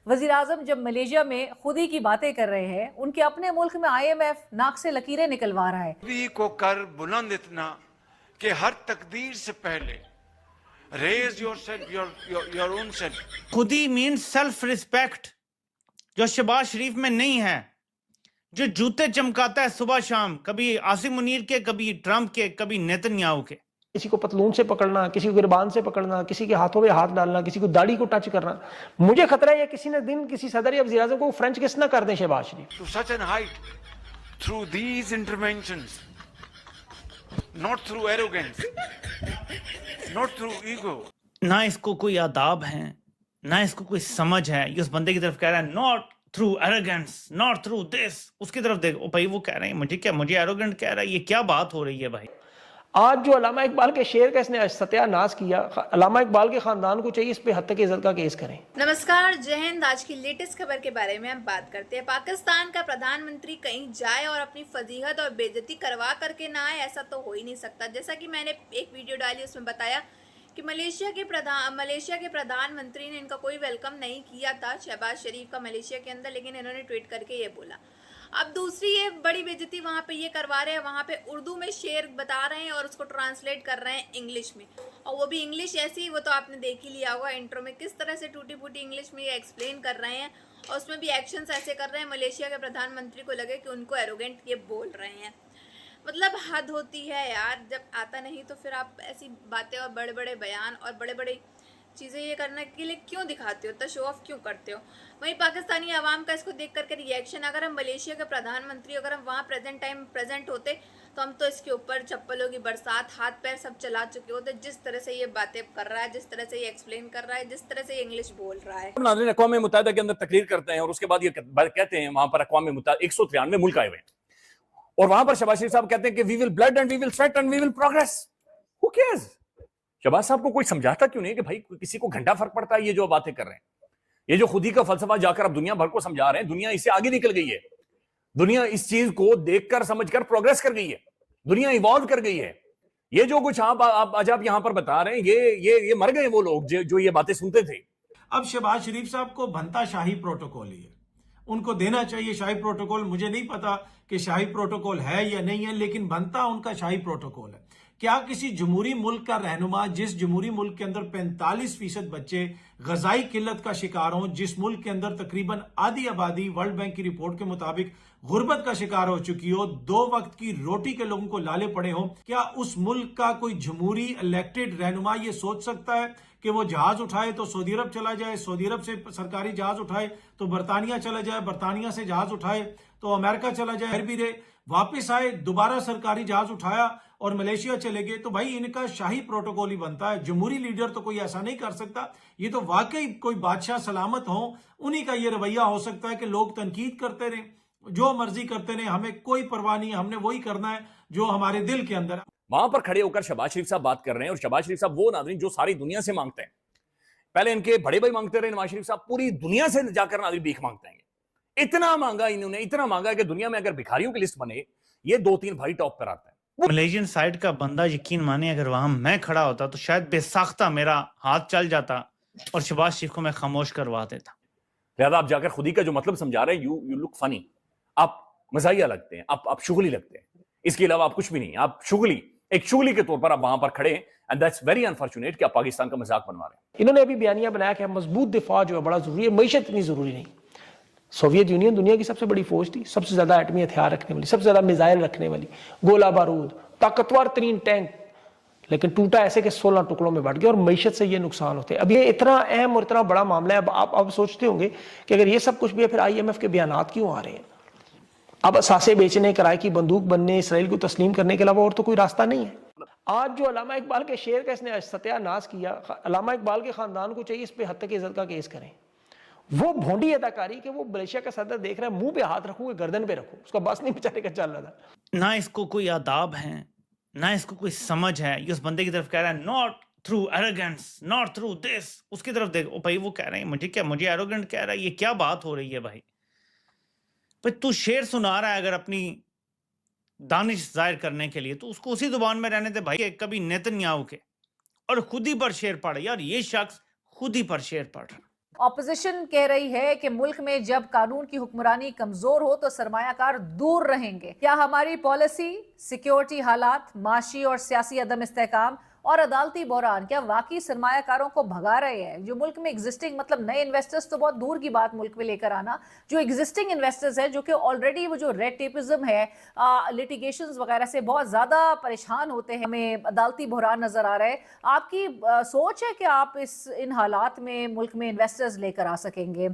वजीर आजम जब मलेशिया में खुद ही की बातें कर रहे हैं, उनके अपने मुल्क में IMF नाक से लकीरें निकलवा रहा है। भी को कर बुलंद इतना कि हर तकदीर से पहले raise yourself your own self. खुदी मीन्स सेल्फ रिस्पेक्ट, जो शहबाज शरीफ में नहीं है, जो जूते चमकाता है सुबह शाम, कभी आसिम मुनीर के, कभी ट्रंप के, कभी नेतन्याहू के। किसी को पतलून से पकड़ना, किसी को गिरबान से पकड़ना, किसी के हाथों में हाथ डालना, किसी को दाढ़ी को टच करना। मुझे खतरा है ये किसी ने दिन किसी सदर या वज़ीर आज़म को फ्रेंच किस ना कर दें शहबाज शरीफ। To such an height through these interventions, not through arrogance, not through ego. ना इसको कोई आदाब है, ना इसको कोई समझ है। ये उस बंदे की तरफ कह रहा है not through arrogance, not through this. उसकी तरफ देखो भाई, वो कह रहे हैं मुझे क्या, मुझे एरोगेंट कह रहा है। ये क्या बात हो रही है भाई? आज जो अल्लामा इकबाल के शेर का इसने सत्यानाश किया, अल्लामा इकबाल के खानदान को चाहिए इस पे हद तक इज्जत का केस करें। नमस्कार, जय हिंद। आज की लेटेस्ट खबर के बारे में हम बात करते हैं। पाकिस्तान का प्रधानमंत्री कहीं जाए और अपनी फजीहत और बेइज्जती करवा करके ना आए, ऐसा तो हो ही नहीं सकता। जैसा कि मैंने एक वीडियो डाली, उसमें बताया कि मलेशिया के प्रधानमंत्री ने इनका कोई वेलकम नहीं किया था, शहबाज शरीफ का, मलेशिया के अंदर। लेकिन इन्होंने ट्वीट करके ये बोला। अब दूसरी ये बड़ी बेइज्जती वहाँ पे ये करवा रहे हैं, वहाँ पे उर्दू में शेर बता रहे हैं और उसको ट्रांसलेट कर रहे हैं इंग्लिश में, और वो भी इंग्लिश ऐसी, वो तो आपने देख ही लिया होगा इंट्रो में किस तरह से टूटी फूटी इंग्लिश में ये एक्सप्लेन कर रहे हैं। और उसमें भी एक्शंस ऐसे कर रहे हैं, मलेशिया के प्रधानमंत्री को लगे कि उनको एरोगेंट ये बोल रहे हैं। मतलब हद होती है यार, जब आता नहीं तो फिर आप ऐसी बातें और बड़े बड़े बयान और बड़े बड़े चीज़ें ये करने के लिए क्यों दिखाते हो, तो शो ऑफ क्यों करते हो। वहीं पाकिस्तानी आवाम का इसको देख करके रिएक्शन, अगर हम मलेशिया के प्रधानमंत्री, अगर हम वहाँ प्रेजेंट होते तो हम तो इसके ऊपर चप्पलों की बरसात, हाथ पैर सब चला चुके होते। जिस तरह से ये बातें कर रहा है, जिस तरह से ये एक्सप्लेन कर रहा है, जिस तरह से ये इंग्लिश बोल रहा है। नाज़रीन, अक़वाम मुत्तहिदा के अंदर तकरीर करते हैं और उसके बाद ये कहते हैं वहां पर अक़वाम मुत्तहिदा 193 मुल्क आए हुए हैं और वहां पर शहबाज शरीफ साहब कहते हैं कि we will blood and we will sweat and we will progress. Who cares? Shahbaz साहब को कोई समझाता क्यों नहीं कि भाई किसी को घंटा फर्क पड़ता है ये जो बातें कर रहे हैं, ये जो खुदी का फलसफा जाकर अब दुनिया भर को समझा रहे हैं। दुनिया इससे आगे निकल गई है, दुनिया इस चीज को देखकर समझकर प्रोग्रेस कर गई है, दुनिया इवॉल्व कर गई है। ये जो कुछ आप आज आप यहां पर बता रहे हैं, ये मर गए वो लोग जो ये बातें सुनते थे। अब शहबाज शरीफ साहब को बनता शाही प्रोटोकॉल ही है, उनको देना चाहिए शाही प्रोटोकॉल। मुझे नहीं पता कि शाही प्रोटोकॉल है या नहीं है, लेकिन बनता उनका शाही प्रोटोकॉल है। क्या किसी जमहूरी मुल्क का रहनुमा, जिस जमहूरी मुल्क के अंदर 45% बच्चे गजाई किल्लत का शिकार हों, जिस मुल्क के अंदर तकरीबन आधी आबादी वर्ल्ड बैंक की रिपोर्ट के मुताबिक गुर्बत का शिकार हो चुकी हो, 2 वक्त की रोटी के लोगों को लाले पड़े हों, क्या उस मुल्क का कोई जमहूरी इलेक्टेड रहनुमा ये सोच सकता है कि वो जहाज उठाए तो सऊदी अरब चला जाए, सऊदी अरब से सरकारी जहाज उठाए तो बरतानिया चला जाए, बरतानिया से जहाज उठाए तो अमेरिका चला जाए, फिर भी रे वापिस आए, दोबारा सरकारी जहाज उठाया और मलेशिया चले गए? तो भाई इनका शाही प्रोटोकॉल ही बनता है। जमहूरी लीडर तो कोई ऐसा नहीं कर सकता। ये तो वाकई कोई बादशाह सलामत हो, उन्हीं का ये रवैया हो सकता है कि लोग तनकीद करते रहे, जो मर्जी करते रहे, हमें कोई परवाह नहीं है, हमने वही करना है जो हमारे दिल के अंदर है। वहां पर खड़े होकर शहबाज शरीफ साहब बात कर रहे हैं और शहबाज शरीफ साहब वो नाज़रीन जो सारी दुनिया से मांगते हैं। पहले इनके बड़े भाई मांगते रहे, नवाज शरीफ साहब पूरी दुनिया से जाकर नाज़रीन भीख मांगते हैं। इतना मांगा इन्होंने, इतना मांगा कि दुनिया में अगर भिखारियों की लिस्ट बने, ये 2-3 भाई टॉप पर आता है। मलेशियन साइड का बंदा, यकीन माने अगर वहां मैं खड़ा होता तो शायद बेसाख्ता मेरा हाथ चल जाता और शहबाज शरीफ को मैं खामोश करवा देता। लिहाजा आप जाकर खुदी का जो मतलब समझा रहे हैं, यू लुक फनी, आप मजाहिया लगते हैं, आप शुगली लगते हैं, इसके अलावा आप कुछ भी नहीं। आप एक शुगली के तौर पर आप वहां पर खड़े हैं एंड दैट्स वेरी अनफॉर्चुनेट कि आप पाकिस्तान का मजाक बनवा रहे हैं। इन्होंने अभी बयानिया बनाया कि मजबूत दिफा जो है बड़ा जरूरी है, मईशत इतनी जरूरी नहीं। सोवियत यूनियन दुनिया की सबसे बड़ी फौज थी, सबसे ज्यादा एटमी हथियार रखने वाली, सबसे ज्यादा मिसाइल रखने वाली, गोला बारूद, ताकतवर तरीन टैंक, लेकिन टूटा ऐसे कि 16 टुकड़ों में बढ़ गया और मईशत से ये नुकसान होते हैं। अब ये इतना अहम और इतना बड़ा मामला है। अब सोचते होंगे कि अगर ये सब कुछ भी है, फिर IMF के बयानात क्यों आ रहे हैं? अब असासे बेचने, किराए की बंदूक बनने, इसराइल को तस्लीम करने के अलावा और तो कोई रास्ता नहीं है। आज जो अल्लामा इकबाल के शेर का इसने सत्यानाश किया, अल्लामा इकबाल के खानदान को चाहिए इस पे हद तक इज्जत का केस करें। वो भोंडी अदाकारी कि वो मलेशिया का सदर देख रहा है, मुंह पे हाथ रखूंगे, गर्दन पे रखूं, उसका बस नहीं बेचारे का चल रहा था। ना इसको कोई आदाब है, ना इसको कोई समझ है। ये उस बंदे की तरफ कह रहा है not through arrogance, not through this. उसकी तरफ देखो भाई, वो कह रहे हैं मुझे क्या, मुझे एरोगेंट कह रहा है। ये क्या बात हो रही है भाई? तू शेर सुना रहा है अगर अपनी दानिश जाहिर करने के लिए, तो उसको उसी जुबान में रहने दे भाई। कभी नेतन्याहू के और खुद ही पर शेर पढ़, यार ये शख्स खुद ही पर शेर पढ़ रहा। ऑपोजिशन कह रही है कि मुल्क में जब कानून की हुक्मरानी कमजोर हो तो सरमायाकार दूर रहेंगे। क्या हमारी पॉलिसी, सिक्योरिटी हालात, माशी और सियासी अदम इस्तेहकाम और अदालती बहरान क्या वाकई सरमायाकारों को भगा रहे हैं? जो मुल्क में एग्जिस्टिंग, मतलब नए इन्वेस्टर्स तो बहुत दूर की बात मुल्क में लेकर आना, जो एग्जिस्टिंग इन्वेस्टर्स है जो कि ऑलरेडी वो जो रेड टेपिज्म है, लिटिगेशंस वगैरह से बहुत ज्यादा परेशान होते हैं, हमें अदालती बहरान नजर आ रहा है। आपकी सोच है कि आप इन हालात में मुल्क में इन्वेस्टर्स लेकर आ सकेंगे?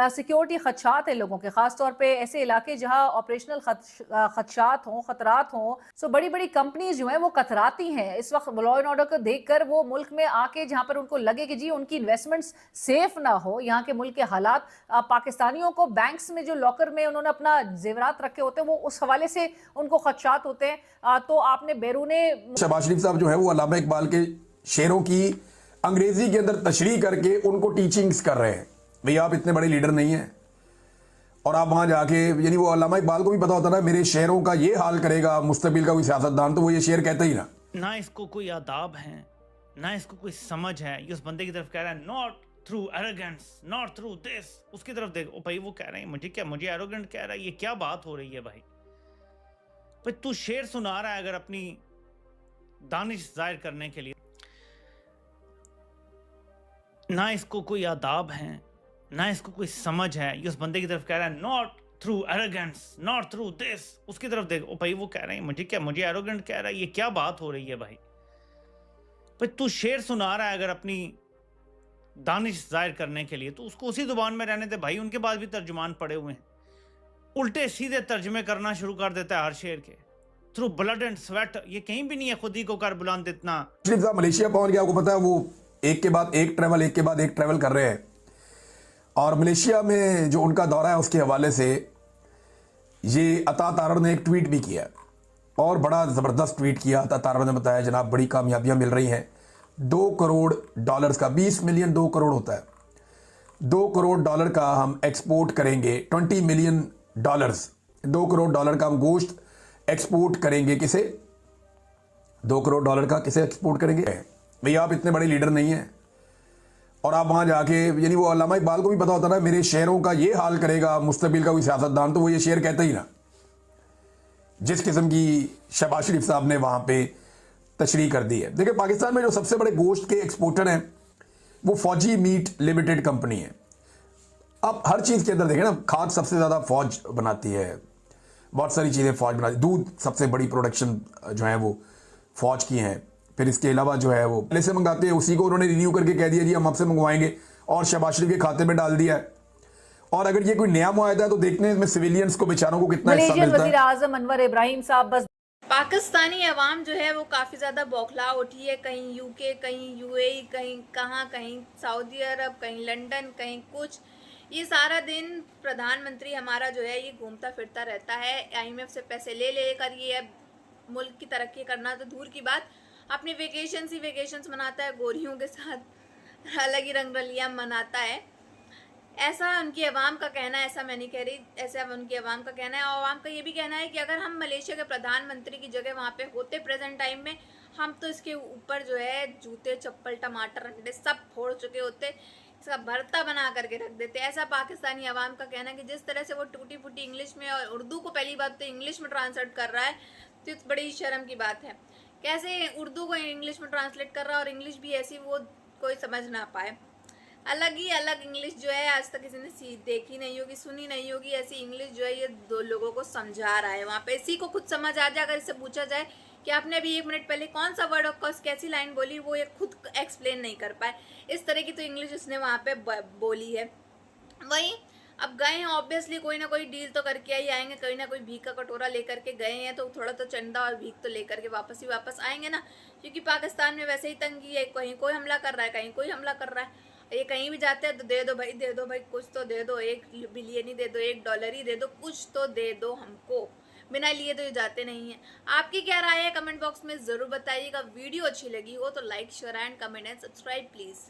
सिक्योरिटी खदशात है लोगों के, खासतौर पर ऐसे इलाके जहाँ ऑपरेशनल खदशात हों, खतरात हों। सो बड़ी बड़ी कंपनीज जो हैं वो कतराती हैं इस वक्त लॉ एंड ऑर्डर को देखकर। वो मुल्क में आके जहां पर उनको लगे कि जी उनकी इन्वेस्टमेंट्स सेफ ना हो, यहाँ के मुल्क के हालात, पाकिस्तानियों को बैंक्स में जो लॉकर में उन्होंने अपना जेवरात रखे होते हैं वो उस हवाले से उनको खदशात होते हैं। तो आपने बैरूने शहबाज शरीफ साहब जो है वो अल्लामा इकबाल के शेरों की अंग्रेजी के अंदर तशरीह करके उनको टीचिंग्स कर रहे हैं। भैया आप इतने बड़े लीडर नहीं हैं और आप वहां जाके, यानी वो अल्लामा इकबाल को भी पता होता ना मेरे शेरों का ये हाल करेगा मुस्तकबिल का कोई सियासतदान, तो वो ये शेर कहता ही ना इसको कोई आदाब है, ना इसको कोई समझ है। ये उस बंदे की तरफ कह रहा है not through arrogance, not through this, उसकी तरफ देखो भाई वो कह रहे हैं मुझे एरोगेंट कह रहा है, ये क्या बात हो रही है भाई? तू शेर सुना रहा है अगर अपनी दानिश जाहिर करने के लिए। ना इसको कोई आदाब है, ना इसको कोई समझ है। ये उस बंदे की तरफ कह रहा है not through arrogance, not through this, उसकी तरफ देखो भाई वो कह रहे हैं मुझे एरोगेंट कह रहा है, ये क्या बात हो रही है भाई? तू शेर सुना रहा है अगर अपनी दानिश जाहिर करने के लिए, तो उसको उसी जुबान में रहने दे भाई। उनके पास भी तर्जुमान पड़े हुए हैं, उल्टे सीधे तर्जुमे करना शुरू कर देता है हर शेर के, थ्रू ब्लड एंड स्वेट। ये कहीं भी नहीं है खुद ही को कर बुलंद इतना। शरीफ साहब मलेशिया पहुंच गया, आपको पता है वो एक के बाद एक ट्रैवल कर रहे हैं। और मलेशिया में जो उनका दौरा है उसके हवाले से ये अता तारड़ ने एक ट्वीट भी किया और बड़ा ज़बरदस्त ट्वीट किया। अता तारड़ ने बताया जनाब बड़ी कामयाबियां मिल रही हैं, $2 करोड़ का, 20 मिलियन 2 करोड़ होता है, $2 करोड़ का हम एक्सपोर्ट करेंगे, $20 मिलियन, $2 करोड़ का हम गोश्त एक्सपोर्ट करेंगे। किसे? $2 करोड़ का किसे एक्सपोर्ट करेंगे? भैया आप इतने बड़े लीडर नहीं हैं और आप वहां जाके, यानी वो अल्लामा इकबाल को भी पता होता ना मेरे शेरों का ये हाल करेगा मुस्तकबिल का कोई सियासतदान, तो वो ये शेर कहता ही ना। जिस किस्म की शहबाज शरीफ साहब ने वहां पे तशरीह कर दी है। देखिए पाकिस्तान में जो सबसे बड़े गोश्त के एक्सपोर्टर हैं वो फौजी मीट लिमिटेड कंपनी है। आप हर चीज़ के अंदर देखें ना, खाद सबसे ज़्यादा फौज बनाती है, बहुत सारी चीज़ें फौज बनाती, दूध सबसे बड़ी प्रोडक्शन जो है वो फौज की हैं। फिर इसके अलावा जो है वो पहले से मंगाते हैं, उसी को उन्होंने रिन्यू करके कह दिया जी हम आपसे मंगवाएंगे और शहबाज शरीफ के खाते में डाल दिया है। और अगर ये कोई नया मुआहदा है तो देखते हैं इसमें सिविलियंस को बेचारों को कितना हिस्सा मिलता है। वज़ीर आज़म अनवर इब्राहिम साहब बस पाकिस्तानी अवाम जो है वो काफ़ी ज़्यादा बौखला उठी है। कहीं यूके, कहीं यूएई, कहीं कहाँ, कहीं सऊदी अरब, कहीं लंदन, कहीं कुछ। ये सारा दिन प्रधानमंत्री हमारा जो है ये घूमता फिरता रहता है, IMF से पैसे ले लेकर ये मुल्क की तरक्की करना तो दूर की बात, अपनी वेकेशंस ही वेकेशंस मनाता है, गोरियों के साथ अलग ही रंगरलियाँ मनाता है। ऐसा उनकी अवाम का कहना है, ऐसा मैं नहीं कह रही, ऐसा उनकी अवाम का कहना है। और अवाम का ये भी कहना है कि अगर हम मलेशिया के प्रधानमंत्री की जगह वहाँ पे होते प्रेजेंट टाइम में, हम तो इसके ऊपर जो है जूते, चप्पल, टमाटर, अंडे सब फोड़ चुके होते, इसका भरता बना करके रख देते। ऐसा पाकिस्तानी अवाम का कहना है कि जिस तरह से वो टूटी फूटी इंग्लिश में और उर्दू को पहली बात तो इंग्लिश में ट्रांसलेट कर रहा है, तो बड़ी शर्म की बात है। कैसे उर्दू को इंग्लिश में ट्रांसलेट कर रहा है और इंग्लिश भी ऐसी वो कोई समझ ना पाए। अलग ही अलग इंग्लिश जो है आज तक किसी ने देखी नहीं होगी, सुनी नहीं होगी। ऐसी इंग्लिश जो है ये दो लोगों को समझा रहा है वहाँ पे। इसी को खुद समझ आ जाए अगर इससे पूछा जाए कि आपने अभी 1 मिनट पहले कौन सा वर्ड और कैसी लाइन बोली, वो ये खुद एक्सप्लेन नहीं कर पाए। इस तरह की तो इंग्लिश उसने वहाँ पे बोली है। वहीं अब गए हैं ऑब्वियसली कोई ना कोई डील तो करके ही आएंगे, कोई ना कोई भीख का कटोरा लेकर के गए हैं तो थोड़ा तो चंदा और भीख तो लेकर के वापस आएंगे ना, क्योंकि पाकिस्तान में वैसे ही तंगी है, कहीं कोई हमला कर रहा है, कहीं कोई हमला कर रहा है। ये कहीं भी जाते हैं तो दे दो भाई कुछ तो दे दो, $1 बिलियन ही दे दो, $1 ही दे दो, कुछ तो दे दो हमको, बिना लिए तो ये जाते नहीं हैं। आपकी क्या राय है कमेंट बॉक्स में ज़रूर बताइएगा। वीडियो अच्छी लगी हो तो like, share and comment and subscribe please.